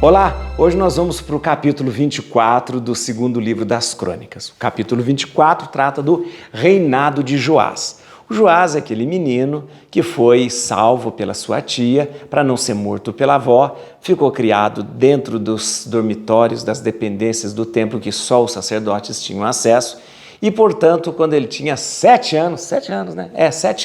Olá, hoje nós vamos para o capítulo 24 do segundo livro das Crônicas. O capítulo 24 trata do reinado de Joás. O Joás é aquele menino que foi salvo pela sua tia para não ser morto pela avó, ficou criado dentro dos dormitórios, das dependências do templo que só os sacerdotes tinham acesso e, portanto, quando ele tinha 7 anos, 7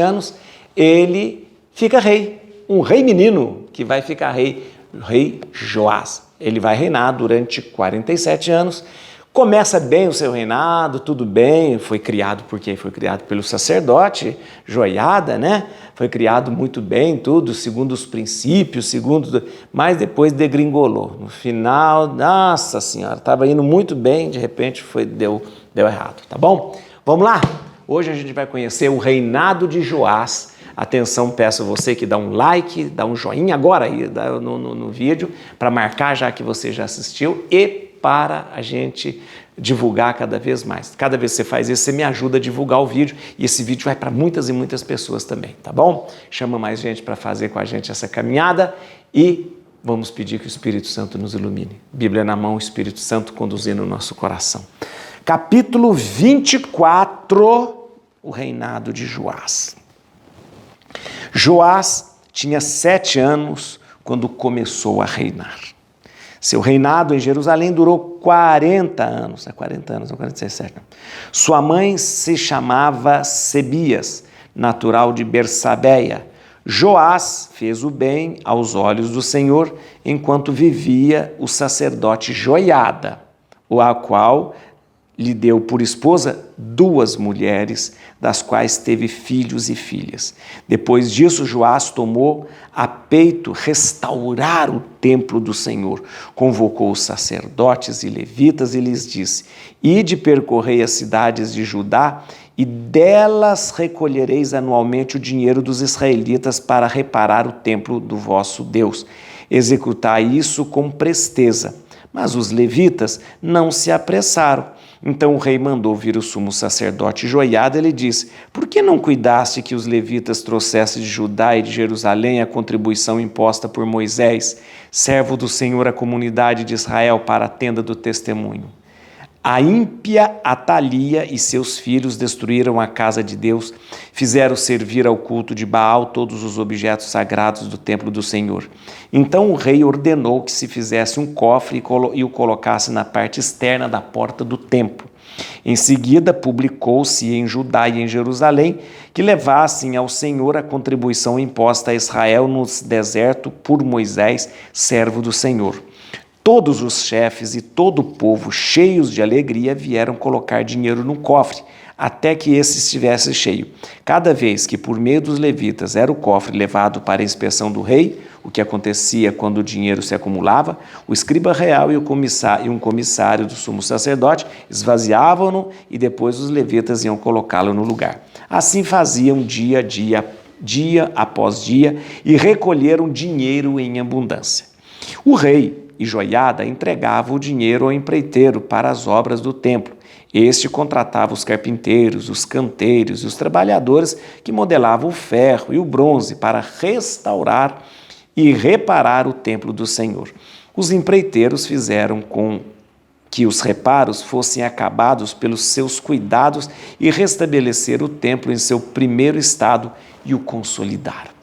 anos, ele fica rei, um rei menino que vai ficar rei, o rei Joás. Ele vai reinar durante 47 anos, começa bem o seu reinado, tudo bem, foi criado pelo sacerdote Joiada, né? Foi criado muito bem, tudo, segundo os princípios, mas depois degringolou. No final, nossa senhora, estava indo muito bem, de repente deu errado, tá bom? Vamos lá? Hoje a gente vai conhecer o reinado de Joás. Atenção, peço a você que dá um like, dá um joinha agora aí no vídeo, para marcar já que você já assistiu e para a gente divulgar cada vez mais. Cada vez que você faz isso, você me ajuda a divulgar o vídeo e esse vídeo vai para muitas e muitas pessoas também, tá bom? Chama mais gente para fazer com a gente essa caminhada e vamos pedir que o Espírito Santo nos ilumine. Bíblia na mão, o Espírito Santo conduzindo o nosso coração. Capítulo 24, o reinado de Joás. Joás tinha 7 anos quando começou a reinar. Seu reinado em Jerusalém durou 40 anos, 46. Sua mãe se chamava Sebias, natural de Bersabeia. Joás fez o bem aos olhos do Senhor enquanto vivia o sacerdote Joiada, a qual lhe deu por esposa 2 mulheres, das quais teve filhos e filhas. Depois disso, Joás tomou a peito restaurar o templo do Senhor. Convocou os sacerdotes e levitas e lhes disse: Ide percorrei as cidades de Judá e delas recolhereis anualmente o dinheiro dos israelitas para reparar o templo do vosso Deus. Executai isso com presteza. Mas os levitas não se apressaram. Então o rei mandou vir o sumo sacerdote Joiada e lhe disse: Por que não cuidaste que os levitas trouxessem de Judá e de Jerusalém a contribuição imposta por Moisés, servo do Senhor, à comunidade de Israel, para a tenda do testemunho? A ímpia Atalia e seus filhos destruíram a casa de Deus, fizeram servir ao culto de Baal todos os objetos sagrados do templo do Senhor. Então o rei ordenou que se fizesse um cofre e o colocasse na parte externa da porta do templo. Em seguida, publicou-se em Judá e em Jerusalém que levassem ao Senhor a contribuição imposta a Israel no deserto por Moisés, servo do Senhor. Todos os chefes e todo o povo, cheios de alegria, vieram colocar dinheiro no cofre, até que esse estivesse cheio. Cada vez que, por meio dos levitas, era o cofre levado para a inspeção do rei, o que acontecia quando o dinheiro se acumulava, o escriba real e um comissário do sumo sacerdote esvaziavam-no e depois os levitas iam colocá-lo no lugar. Assim faziam dia após dia, e recolheram dinheiro em abundância. O rei e Joiada entregava o dinheiro ao empreiteiro para as obras do templo. Este contratava os carpinteiros, os canteiros e os trabalhadores que modelavam o ferro e o bronze para restaurar e reparar o templo do Senhor. Os empreiteiros fizeram com que os reparos fossem acabados pelos seus cuidados e restabelecer o templo em seu primeiro estado e o consolidaram.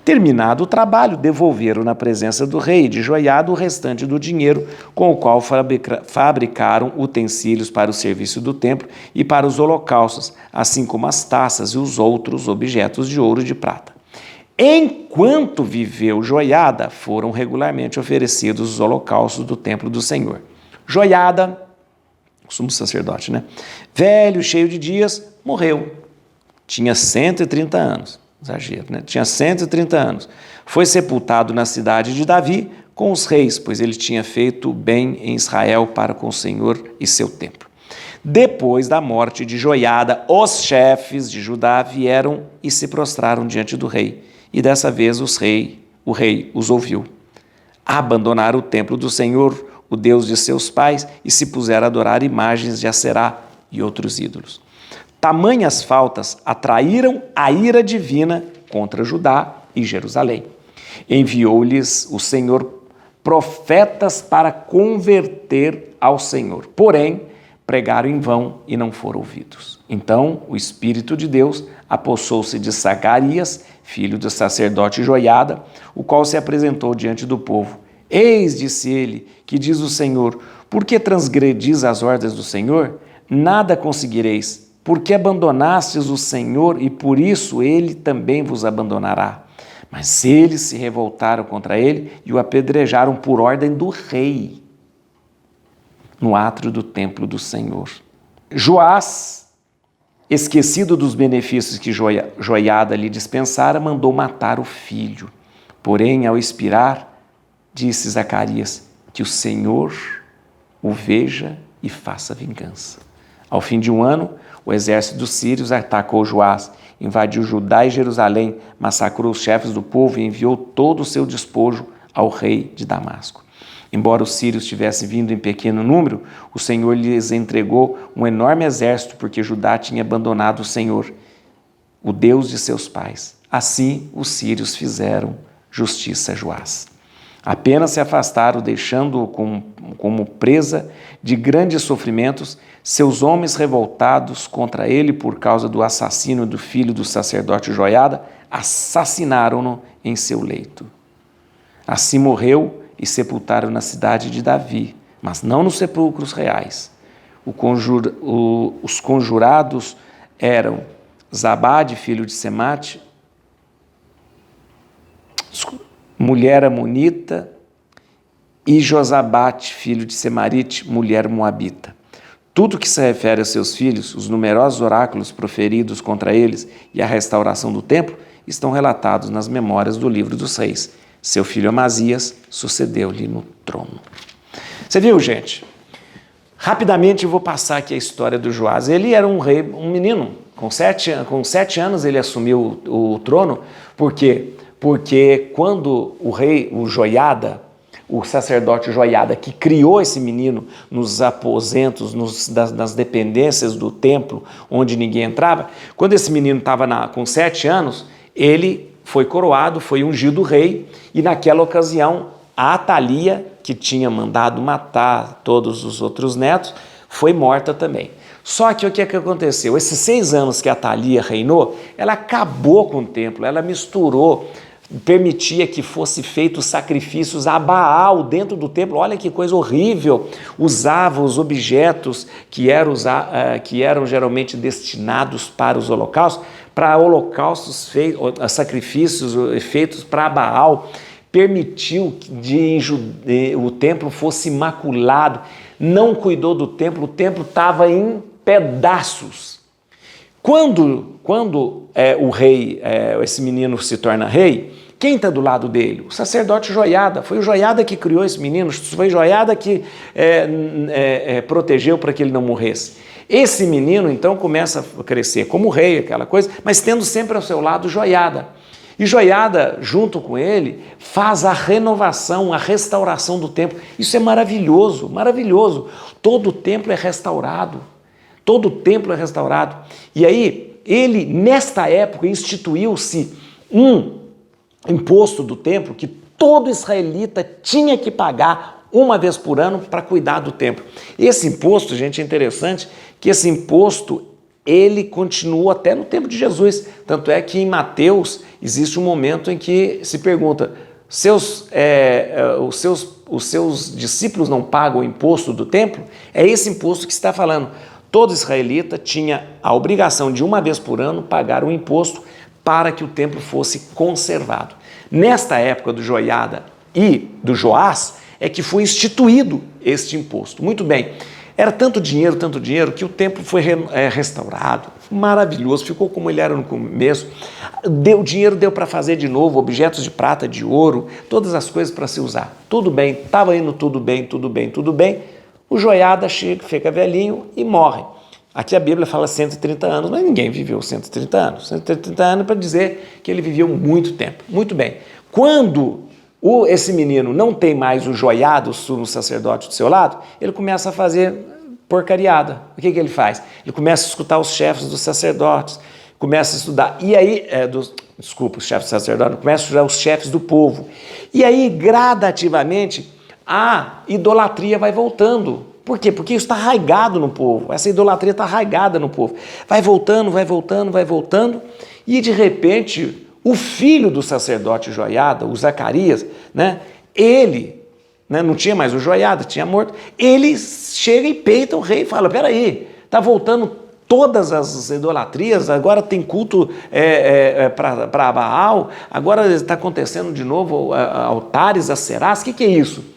Terminado o trabalho, devolveram na presença do rei de Joiada o restante do dinheiro, com o qual fabricaram utensílios para o serviço do templo e para os holocaustos, assim como as taças e os outros objetos de ouro e de prata. Enquanto viveu Joiada, foram regularmente oferecidos os holocaustos do templo do Senhor. Joiada, o sumo sacerdote, velho, cheio de dias, morreu. Tinha 130 anos. Exagero, Tinha 130 anos. Foi sepultado na cidade de Davi com os reis, pois ele tinha feito bem em Israel para com o Senhor e seu templo. Depois da morte de Joiada, os chefes de Judá vieram e se prostraram diante do rei. E dessa vez o rei os ouviu. Abandonaram o templo do Senhor, o Deus de seus pais, e se puseram a adorar imagens de Aserá e outros ídolos. Tamanhas faltas atraíram a ira divina contra Judá e Jerusalém. Enviou-lhes o Senhor profetas para converter ao Senhor. Porém, pregaram em vão e não foram ouvidos. Então, o Espírito de Deus apossou-se de Zacarias, filho do sacerdote Joiada, o qual se apresentou diante do povo. Eis, disse ele, que diz o Senhor, por que transgredis as ordens do Senhor? Nada conseguireis, porque abandonastes o Senhor e por isso ele também vos abandonará. Mas eles se revoltaram contra ele e o apedrejaram por ordem do rei, no átrio do templo do Senhor. Joás, esquecido dos benefícios que Joiada lhe dispensara, mandou matar o filho. Porém, ao expirar, disse Zacarias, que o Senhor o veja e faça vingança. Ao fim de um ano, o exército dos sírios atacou Joás, invadiu Judá e Jerusalém, massacrou os chefes do povo e enviou todo o seu despojo ao rei de Damasco. Embora os sírios tivessem vindo em pequeno número, o Senhor lhes entregou um enorme exército, porque Judá tinha abandonado o Senhor, o Deus de seus pais. Assim, os sírios fizeram justiça a Joás. Apenas se afastaram, deixando-o como presa de grandes sofrimentos, seus homens revoltados contra ele por causa do assassínio do filho do sacerdote Joiada, assassinaram-no em seu leito. Assim morreu e sepultaram na cidade de Davi, mas não nos sepulcros reais. Os conjurados eram Zabade, filho de Semate, mulher amonita, e Josabate, filho de Semarite, mulher moabita. Tudo que se refere a seus filhos, os numerosos oráculos proferidos contra eles e a restauração do templo, estão relatados nas memórias do livro dos reis. Seu filho Amazias sucedeu-lhe no trono. Você viu, gente? Rapidamente eu vou passar aqui a história do Joás. Ele era um rei, um menino. Com sete anos ele assumiu o trono. Por quê? Porque quando o rei, o Joiada, o sacerdote Joiada, que criou esse menino nos aposentos, nas dependências do templo, onde ninguém entrava, quando esse menino estava com 7 anos, ele foi coroado, foi ungido rei, e naquela ocasião, a Atalia, que tinha mandado matar todos os outros netos, foi morta também. Só que o que aconteceu? Esses 6 anos que a Atalia reinou, ela acabou com o templo, ela misturou, permitia que fosse feitos sacrifícios a Baal dentro do templo. Olha que coisa horrível! Usava os objetos que eram geralmente destinados para os holocaustos, para holocaustos sacrifícios feitos para Baal. Permitiu que o templo fosse imaculado, não cuidou do templo, o templo estava em pedaços. Quando o rei, esse menino se torna rei, quem está do lado dele? O sacerdote Joiada. Foi o Joiada que criou esse menino, foi o Joiada que protegeu para que ele não morresse. Esse menino, então, começa a crescer como rei, aquela coisa, mas tendo sempre ao seu lado Joiada. E Joiada, junto com ele, faz a renovação, a restauração do templo. Isso é maravilhoso, maravilhoso. Todo o templo é restaurado. Todo o templo é restaurado. E aí, ele, nesta época, instituiu-se um imposto do templo que todo israelita tinha que pagar uma vez por ano para cuidar do templo. Esse imposto, gente, é interessante que esse imposto, ele continua até no tempo de Jesus. Tanto é que em Mateus existe um momento em que se pergunta, os seus discípulos não pagam o imposto do templo? É esse imposto que se está falando. Todo israelita tinha a obrigação de uma vez por ano pagar um imposto para que o templo fosse conservado. Nesta época do Joiada e do Joás é que foi instituído este imposto. Muito bem, era tanto dinheiro que o templo foi restaurado, maravilhoso, ficou como ele era no começo. O dinheiro deu para fazer de novo objetos de prata, de ouro, todas as coisas para se usar. Tudo bem, estava indo tudo bem. O Joiada chega, fica velhinho e morre. Aqui a Bíblia fala 130 anos, mas ninguém viveu 130 anos. 130 anos para dizer que ele viveu muito tempo. Muito bem. Quando esse menino não tem mais o Joiada, o sumo sacerdote do seu lado, ele começa a fazer porcariada. O que ele faz? Ele começa a escutar os chefes dos sacerdotes, começa a estudar. E aí, os chefes dos sacerdotes, começa a estudar os chefes do povo. E aí, gradativamente, a idolatria vai voltando. Por quê? Porque isso está arraigado no povo. Essa idolatria está arraigada no povo. Vai voltando, vai voltando, vai voltando. E de repente, o filho do sacerdote Joiada, o Zacarias, né, ele, né, não tinha mais o Joiada, tinha morto, ele chega e peita o rei e fala, peraí, está voltando todas as idolatrias, agora tem culto para Baal, agora está acontecendo de novo altares a Serás, o que é isso?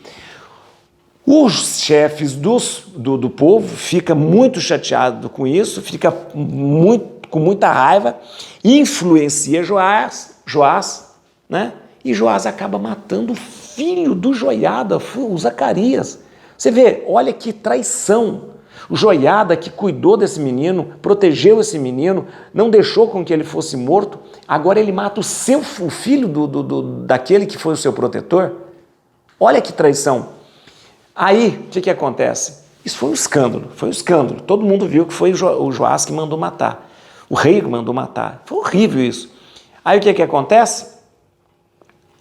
Os chefes do povo ficam muito chateados com isso, fica com muita raiva, influencia Joás, né? E Joás acaba matando o filho do Joiada, o Zacarias. Você vê, olha que traição. O Joiada que cuidou desse menino, protegeu esse menino, não deixou com que ele fosse morto, agora ele mata o filho daquele que foi o seu protetor. Olha que traição. Aí, o que acontece? Isso foi um escândalo. Todo mundo viu que foi o Joás que mandou matar. O rei que mandou matar. Foi horrível isso. Aí o que acontece?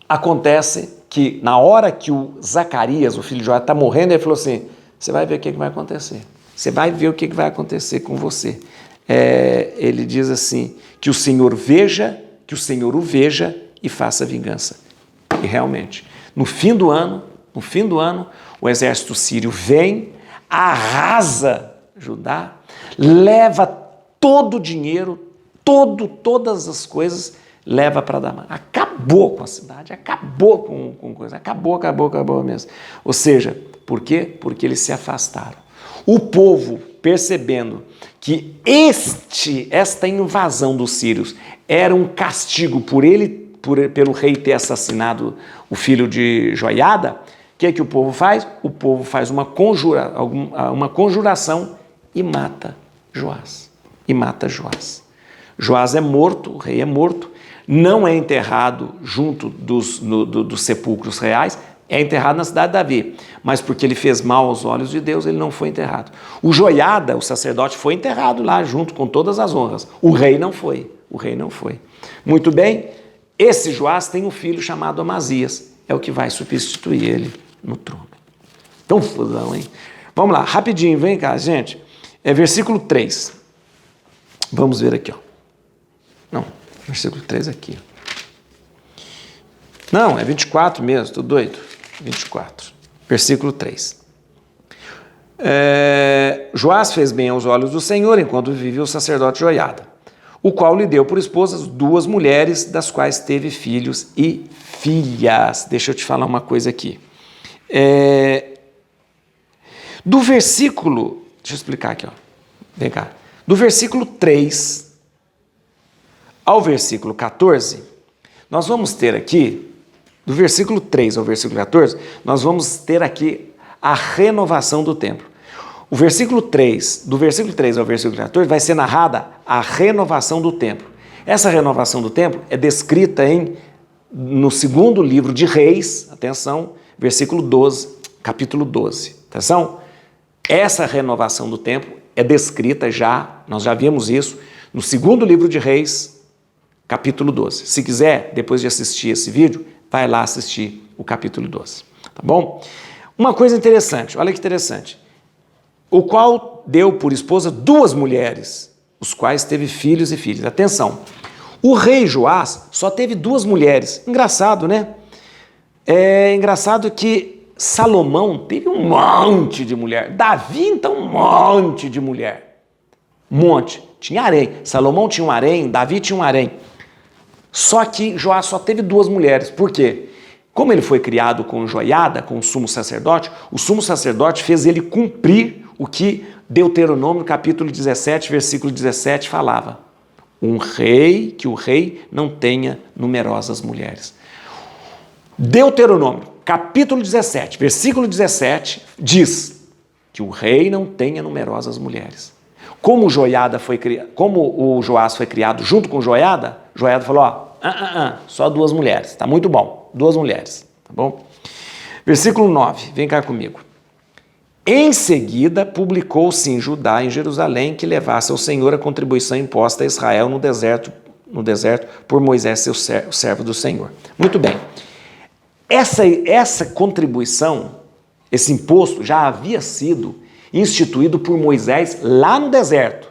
Acontece que na hora que o Zacarias, o filho de Joás, está morrendo, ele falou assim, você vai ver o que vai acontecer. Você vai ver o que vai acontecer com você. Ele diz assim, que o Senhor o veja e faça vingança. E realmente, no fim do ano, o exército sírio vem, arrasa Judá, leva todo o dinheiro, todas as coisas, leva para Damasco. Acabou com a cidade, acabou com coisa, acabou mesmo. Ou seja, por quê? Porque eles se afastaram. O povo, percebendo que esta invasão dos sírios era um castigo pelo rei ter assassinado o filho de Joiada, o que o povo faz? O povo faz uma conjuração e mata Joás. Joás é morto, o rei é morto, não é enterrado junto dos sepulcros reais, é enterrado na cidade de Davi, mas porque ele fez mal aos olhos de Deus, ele não foi enterrado. O Joiada, o sacerdote, foi enterrado lá junto com todas as honras. O rei não foi. Muito bem, esse Joás tem um filho chamado Amazias, é o que vai substituir ele no trono. Confusão, hein? Vamos lá, rapidinho, vem cá, gente. Versículo 3. Vamos ver aqui, ó. Não, versículo 3 aqui. Não, é 24 mesmo, estou doido. 24, versículo 3. Joás fez bem aos olhos do Senhor enquanto vivia o sacerdote Joiada, o qual lhe deu por esposas 2 mulheres, das quais teve filhos e filhas. Deixa eu te falar uma coisa aqui. Do versículo, deixa eu explicar aqui, ó. Vem cá. Do versículo 3 ao versículo 14, nós vamos ter aqui, do versículo 3 ao versículo 14, nós vamos ter aqui a renovação do templo. Do versículo 3 ao versículo 14 vai ser narrada a renovação do templo. Essa renovação do templo é descrita no segundo livro de Reis, atenção, capítulo 12, atenção. Essa renovação do templo é descrita nós já vimos isso, no segundo livro de Reis, capítulo 12. Se quiser, depois de assistir esse vídeo, vai lá assistir o capítulo 12, tá bom? Uma coisa interessante, olha que interessante. O qual deu por esposa 2 mulheres, os quais teve filhos e filhas. Atenção, o rei Joás só teve 2 mulheres. Engraçado, né? É engraçado que Salomão teve um monte de mulher. Davi, então, um monte de mulher. Um monte. Tinha harém. Salomão tinha um harém, Davi tinha um harém. Só que Joás só teve 2 mulheres. Por quê? Como ele foi criado com Joiada, com o sumo sacerdote fez ele cumprir o que Deuteronômio, capítulo 17, versículo 17, falava. Que o rei não tenha numerosas mulheres. Deuteronômio, capítulo 17, versículo 17, diz que o rei não tenha numerosas mulheres. Como o Joás foi criado junto com Joiada falou, só 2 mulheres, tá muito bom, 2 mulheres, tá bom? Versículo 9, vem cá comigo. Em seguida, publicou-se em Judá e em Jerusalém que levasse ao Senhor a contribuição imposta a Israel no deserto por Moisés, servo do Senhor. Muito bem. Essa contribuição Esse imposto já havia sido instituído por Moisés lá no deserto.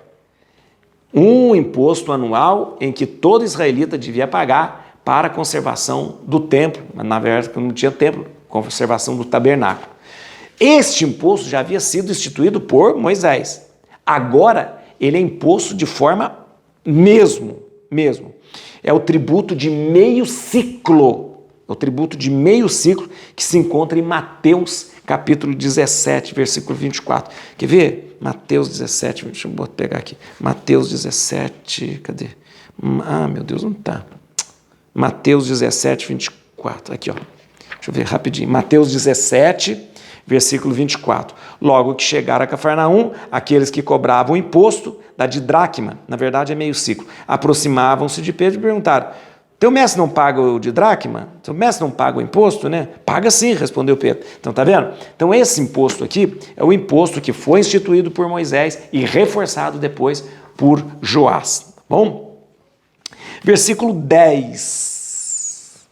Um imposto anual em que todo israelita devia pagar para a conservação do templo, mas na verdade não tinha templo, conservação do tabernáculo. Este imposto já havia sido instituído por Moisés. Agora ele é imposto de forma mesmo. É o tributo de meio ciclo. É o tributo de meio ciclo que se encontra em Mateus capítulo 17, versículo 24. Quer ver? Mateus 17, deixa eu pegar aqui. Mateus 17, cadê? Ah, meu Deus, não está. Mateus 17, 24. Aqui, ó. Deixa eu ver rapidinho. Mateus 17, versículo 24. Logo que chegaram a Cafarnaum, aqueles que cobravam o imposto da didracma, na verdade é meio ciclo, aproximavam-se de Pedro e perguntaram: teu mestre não paga o didracma? Teu mestre não paga o imposto, né? Paga sim, respondeu Pedro. Então, tá vendo? Então, esse imposto aqui é o imposto que foi instituído por Moisés e reforçado depois por Joás. Tá bom? Versículo 10.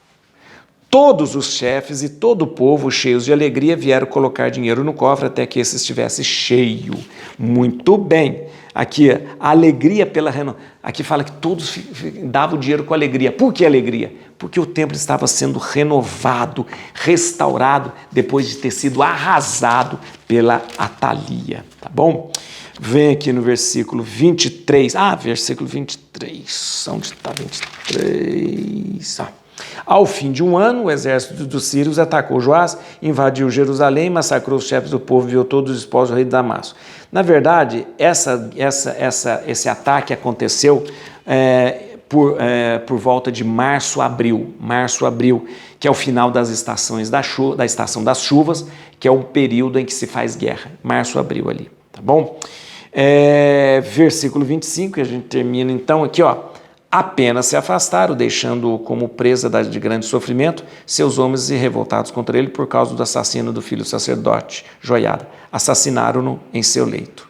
Todos os chefes e todo o povo, cheios de alegria, vieram colocar dinheiro no cofre até que esse estivesse cheio. Muito bem. Aqui, a alegria pela renovação. Aqui fala que todos davam dinheiro com alegria. Por que alegria? Porque o templo estava sendo renovado, restaurado, depois de ter sido arrasado pela Atalia. Tá bom? Vem aqui no versículo 23. Versículo 23. Onde está 23? Ao fim de um ano, o exército dos sírios atacou Joás, invadiu Jerusalém, massacrou os chefes do povo e viu todos os esposos do rei de Damasco. Na verdade, esse ataque aconteceu por volta de março-abril, que é o final das estações da estação das chuvas, que é o período em que se faz guerra, março-abril ali, tá bom? Versículo 25, e a gente termina então aqui, ó. Apenas se afastaram, deixando-o como presa de grande sofrimento, seus homens revoltados contra ele por causa do assassino do filho sacerdote, Joiada. Assassinaram-no em seu leito.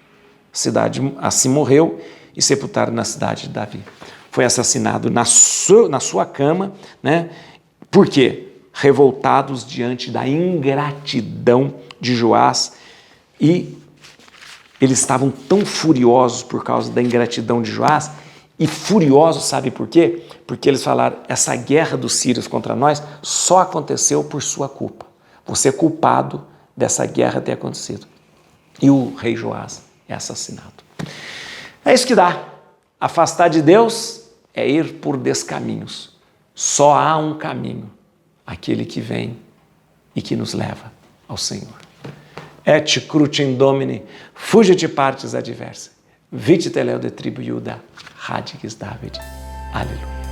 A cidade assim morreu e sepultaram na cidade de Davi. Foi assassinado na sua cama, né? Por quê? Revoltados diante da ingratidão de Joás, e eles estavam tão furiosos por causa da ingratidão de Joás. E furiosos, sabe por quê? Porque eles falaram: essa guerra dos sírios contra nós só aconteceu por sua culpa. Você é culpado dessa guerra ter acontecido. E o rei Joás é assassinado. É isso que dá. Afastar de Deus é ir por descaminhos. Só há um caminho, aquele que vem e que nos leva ao Senhor. Et crutim domini, fugit partes adversae. Vite teleo de tribu Iuda, radix David. Aleluia.